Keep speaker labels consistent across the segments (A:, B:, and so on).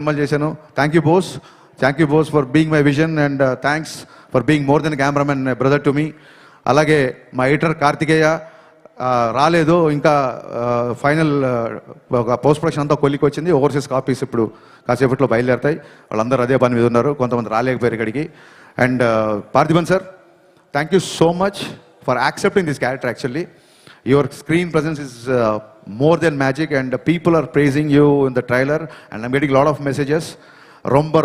A: సినిమాలు చేశాను. Thank you Bose for being my vision and thanks for being more than cameraman brother to me. అలాగే మా editor Karthikeya రాలేదు ఇంకా, ఫైనల్ ఒక పోస్ట్ ప్రొడక్షన్ అంతా కొలికి వచ్చింది. ఓవర్సీస్ కాపీస్ ఇప్పుడు కాసేపట్లో బయలుదేరుతాయి. వాళ్ళందరూ అదే పని మీద ఉన్నారు, కొంతమంది రాలేకపోయారు ఇక్కడికి. And Parthiban sir, thank you so much for accepting this character. Actually your screen presence is more than magic and people are praising you in the trailer and I'm getting a lot of messages. Romba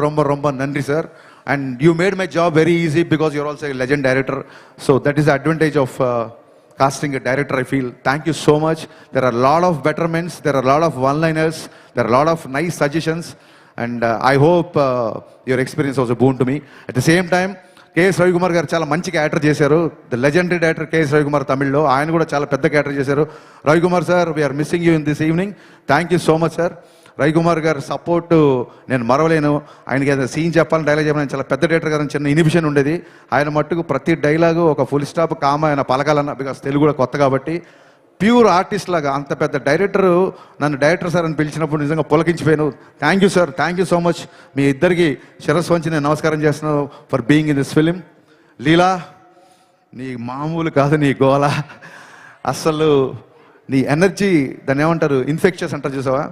A: nandri sir, and you made my job very easy because you're also a legend director, so that is the advantage of casting a director, I feel. Thank you so much. There are a lot of betterments, there are a lot of one-liners, there are a lot of nice suggestions, and I hope your experience was a boon to me. At the same time, KS Ravikumar గారు చాలా మంచి character చేశారు. The legendary director KS Ravikumar తమిళ్లో, ఆయన కూడా చాలా పెద్ద character చేశారు. Ravikumar sir, we are missing you in this evening. Thank you so much sir. Ravikumar గారు సపోర్ట్ నేను మరవలేను. ఆయనకి ఏదైనా సీన్ చెప్పాలని, డైలాగ్ చెప్పాలని, చాలా పెద్ద డైరెక్టర్ గారు చిన్న ఇనిబిషన్ ఉండేది. ఆయన మట్టుకు ప్రతి డైలాగు ఒక ఫుల్ స్టాప్ కామ ఆయన పలకాలన్న, బికాస్ తెలుగు కూడా కొత్త కాబట్టి. ప్యూర్ ఆర్టిస్ట్ లాగా అంత పెద్ద డైరెక్టరు నన్ను డైరెక్టర్ సార్ అని పిలిచినప్పుడు నిజంగా పులకించిపోయాను. Thank you sir, thank you so much. మీ ఇద్దరికి శిరస్సు వంచి నేను నమస్కారం చేస్తున్నాను for being in this film. Leela, నీ మామూలు కాదు నీ గోల, అసలు నీ ఎనర్జీ, దాన్ని ఏమంటారు, ఇన్ఫెక్షస్ అంటారు చూసావా,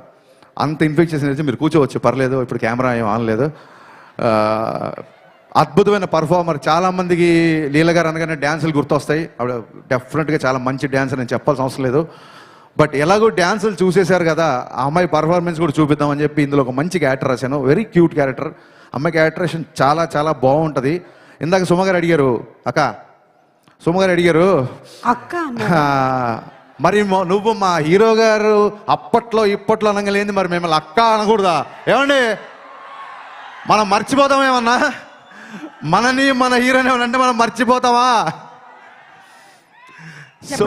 A: అంత ఇన్ఫెక్షస్ ఎనర్జీ. మీరు కూర్చోవచ్చు, పర్లేదు, ఇప్పుడు కెమెరా ఏం ఆనలేదు. అద్భుతమైన పర్ఫార్మర్. చాలామందికి లీల గారు అనగానే డ్యాన్సులు గుర్తొస్తాయి. ఆవిడ డెఫినెట్గా చాలా మంచి డ్యాన్సర్, నేను చెప్పాల్సిన అవసరం లేదు. బట్ ఎలాగో డ్యాన్సులు చూసేశారు కదా, ఆ అమ్మాయి పర్ఫార్మెన్స్ కూడా చూపిద్దామని చెప్పి ఇందులో ఒక మంచి క్యారెక్టర్ రాశాను. Very cute character. అమ్మాయి క్యారెక్టరేషన్ చాలా చాలా బాగుంటుంది. ఇందాక సుమగారు అడిగారు, సుమగారు అడిగారు
B: అక్క
A: మరి నువ్వు మా హీరో గారు అప్పట్లో ఇప్పట్లో అనగలేంది, మరి మిమ్మల్ని అక్క అనకూడదా? ఏమండి, మనం మర్చిపోతామేమన్నా? మనని మన హీరోని ఏమనంటే మనం మర్చిపోతావా? సో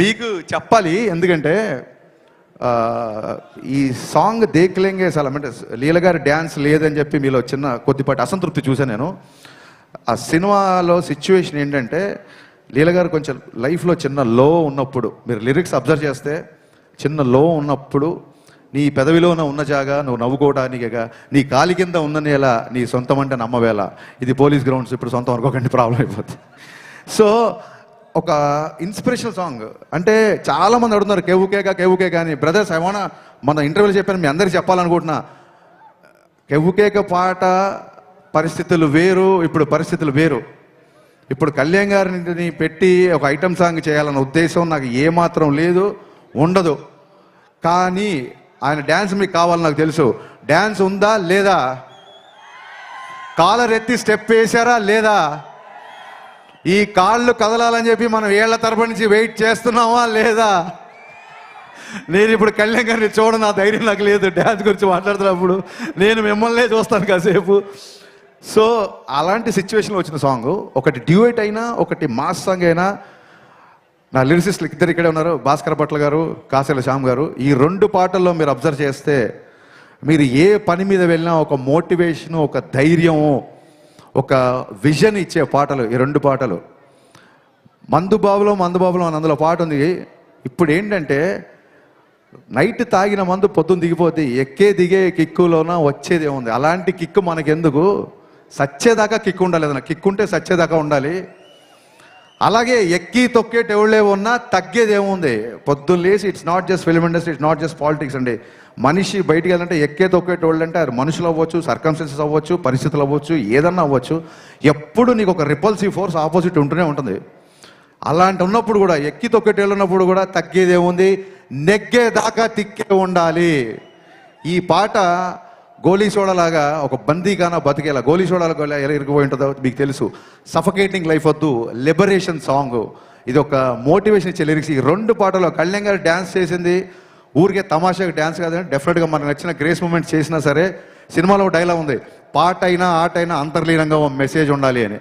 A: మీకు చెప్పాలి, ఎందుకంటే ఈ సాంగ్ దేఖ్లేంగే చాలా, అంటే లీల గారి డ్యాన్స్ లేదని చెప్పి మీలో చిన్న కొద్దిపాటి అసంతృప్తి చూసాను నేను. ఆ సినిమాలో సిచ్యువేషన్ ఏంటంటే, లీల గారు కొంచెం లైఫ్లో చిన్న లో ఉన్నప్పుడు, మీరు లిరిక్స్ అబ్జర్వ్ చేస్తే చిన్న లో ఉన్నప్పుడు, నీ పెదవిలోన ఉన్న జాగా నువ్వు నవ్వుకోవడానికేగా, నీ కాలి కింద ఉన్న నేల నీ సొంతం అంటే నమ్మవేళ. ఇది పోలీస్ గ్రౌండ్స్, ఇప్పుడు సొంతం అనుకోకండి, ప్రాబ్లం అయిపోతుంది. సో ఒక ఇన్స్పిరేషనల్ సాంగ్. అంటే చాలామంది అడుగుతున్నారు కెవ్వుకేక అని. బ్రదర్స్, ఐవానా మన ఇంటర్వ్యూలో చెప్పాను, మీ అందరికీ చెప్పాలనుకుంటున్నా. కెవ్వుకేక పాట పరిస్థితులు వేరు, ఇప్పుడు పరిస్థితులు వేరు. ఇప్పుడు కళ్యాణ్ గారిని పెట్టి ఒక ఐటమ్ సాంగ్ చేయాలన్న ఉద్దేశం నాకు ఏమాత్రం లేదు, ఉండదు. కానీ ఆయన డ్యాన్స్ మీకు కావాలని నాకు తెలుసు. డ్యాన్స్ ఉందా లేదా? కాలర్ ఎత్తి స్టెప్ వేశారా లేదా? ఈ కాళ్ళు కదలాలని చెప్పి మనం ఏళ్ల తరబడి నుంచి వెయిట్ చేస్తున్నామా లేదా? నేను ఇప్పుడు కళ్యాణ్ గారిని చూడను, నా ధైర్యం నాకు లేదు. డ్యాన్స్ గురించి మాట్లాడుతున్నప్పుడు నేను మిమ్మల్నే చూస్తాను కాసేపు. సో అలాంటి సిచ్యువేషన్లో వచ్చిన సాంగ్, ఒకటి డ్యూయట్ అయినా ఒకటి మాస్ సాంగ్ అయినా. నా లిరిసిస్టులు ఇద్దరు ఇక్కడే ఉన్నారు, భాస్కర్ భట్ల గారు, కాసేల శ్యామ్ గారు. ఈ రెండు పాటల్లో మీరు అబ్జర్వ్ చేస్తే, మీరు ఏ పని మీద వెళ్ళినా ఒక మోటివేషను, ఒక ధైర్యము, ఒక విజన్ ఇచ్చే పాటలు ఈ రెండు పాటలు. మందుబాబులో అని అందులో పాట ఉంది. ఇప్పుడు ఏంటంటే, నైట్ తాగిన మందు పొద్దున్న దిగిపోతే ఎక్కే దిగే కిక్కులోన వచ్చేది ఏముంది? అలాంటి కిక్కు మనకెందుకు? సచ్చేదాకా కిక్కు ఉండాలి, ఏదైనా కిక్కు ఉంటే సచ్చేదాకా ఉండాలి. అలాగే ఎక్కి తొక్కేటి ఎవళ్ళే ఉన్నా తగ్గేది ఏముంది? పొద్దున్న లేసి, it's not just film industry, it's not just politics అండి. మనిషి బయటికి వెళ్ళాలంటే ఎక్కే తొక్కేటోళ్ళు అంటే అది మనుషులు అవ్వచ్చు, సర్కమ్స్టెన్సెస్ అవ్వచ్చు, పరిస్థితులు అవ్వచ్చు, ఏదన్నా అవ్వచ్చు. ఎప్పుడు నీకు ఒక రిపల్సివ్ ఫోర్స్ ఆపోజిట్ ఉంటూనే ఉంటుంది. అలాంటి ఉన్నప్పుడు కూడా, ఎక్కి తొక్కేటి ఉన్నప్పుడు కూడా తగ్గేది ఏముంది? నెగ్గేదాకా తిక్కే ఉండాలి. ఈ పాట గోలీ సోడాలాగా ఒక బందీగానా బతికేలా, గోలీ సోడాలకు ఎలా ఇరిగిపోయి ఉంటుందో మీకు తెలుసు. సఫకేటింగ్ లైఫ్ వద్దు, లిబరేషన్ సాంగ్. ఇది ఒక మోటివేషన్ ఇచ్చే లిరిక్స్. ఈ రెండు పాటలో కళ్యాణ్ గారు డ్యాన్స్ చేసింది ఊరికే తమాషాగా డ్యాన్స్ కాదని, డెఫినెట్గా మనకు నచ్చిన గ్రేస్ మూమెంట్స్ చేసినా సరే. సినిమాలో డైలాగ్ ఉంది, పాట అయినా ఆట అయినా అంతర్లీనంగా మెసేజ్ ఉండాలి అని.